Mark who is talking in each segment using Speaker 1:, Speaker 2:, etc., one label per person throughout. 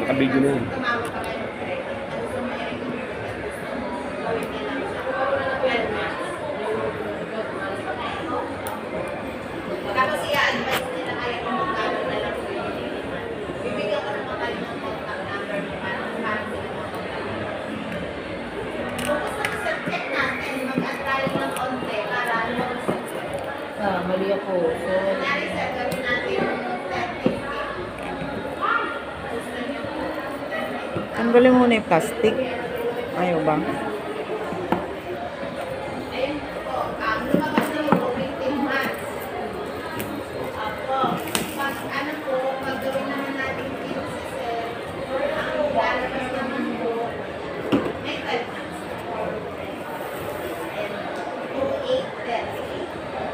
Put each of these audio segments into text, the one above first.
Speaker 1: Naka-video na yun.
Speaker 2: Tapos i-advise nila kaya kung magkano na lang bibigyan ko naman kayo ng contact number para sila focus na sa check natin, mag-antay ng konti para
Speaker 3: Mali ako. So,
Speaker 2: nari sa gawin natin yung 30.
Speaker 4: Tanggalin muna yung plastic. Ayaw ba?
Speaker 2: Ayun po, lumabas na yung 18 months. Apo, pag ano po, pag gawin naman natin 15 sir, ang lalabas naman po, may 12 months. Ayan, 2, 8, 30.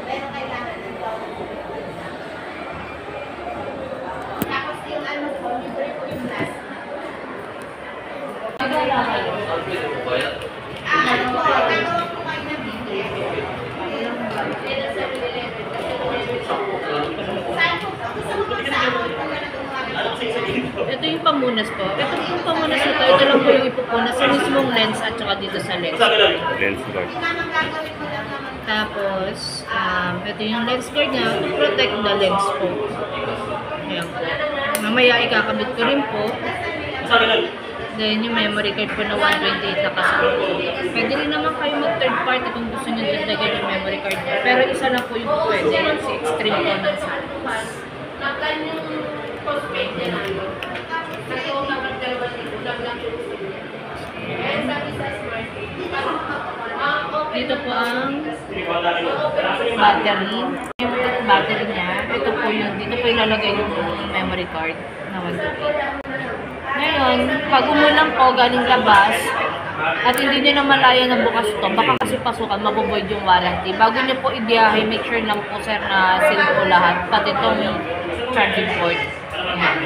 Speaker 2: Pero kailangan ng bawang po. Tapos yung ano po, libre po yung last month. Ano po, gagawin po kayo ng BBM. Saan po? Gusto mo po sa ako po na nagawa.
Speaker 3: ito yung pamunas po. Ito yung pamunas na to. Ito lang po yung ipupunas sa mismong lens at saka dito sa lens.
Speaker 1: Lens guard.
Speaker 2: Tinamang gagawin mo lang naman.
Speaker 3: Tapos, ito yung lens guard niya to protect the lens po. Ayan po. Mamaya ikakabit ko rin po. Then yung memory card po na 128 na kasama. Pwede rin naman kayo mag third party kung gusto nyo dagdagan yung memory card niya. Pero isa lang po yung pwede. Si extreme po ng Samsung. Dito po ang battery. Yung battery niya, ito po yung, dito po ilalagay yung memory card na 128. Ngayon, pag umulan po galing labas, at hindi nyo na malaya na bukas to, baka kasi pasukan, mabuboid yung warranty. Bago nyo po ibiyahe, make sure lang po sir na seal po lahat, pati itong charging port. Ayan.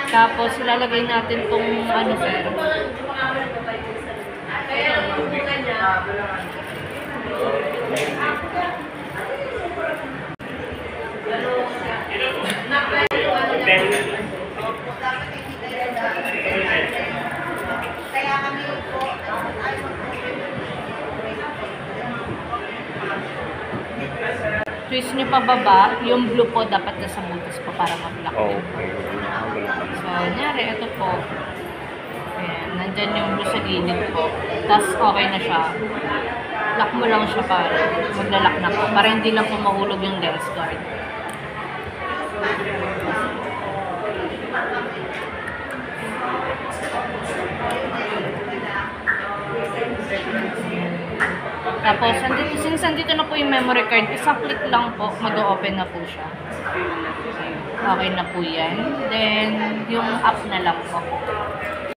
Speaker 3: Tapos, ilalagay natin itong ano sir.
Speaker 2: Kaya kami po,
Speaker 3: Twist nyo pababa, yung blue po dapat nasa butas po para ma-block
Speaker 1: Oh,
Speaker 3: yun.
Speaker 1: okay.
Speaker 3: So, nyari, ito po. Ayan, nandyan yung blue sa gilid po. Tapos, okay na siya. Lock mo lang siya para maglalak na po. Para hindi lang po mahulog yung lens guard. Tapos, since andito na po yung memory card, isang click lang po, mag-open na po siya. Okay na po yan. Then, yung app na lang po.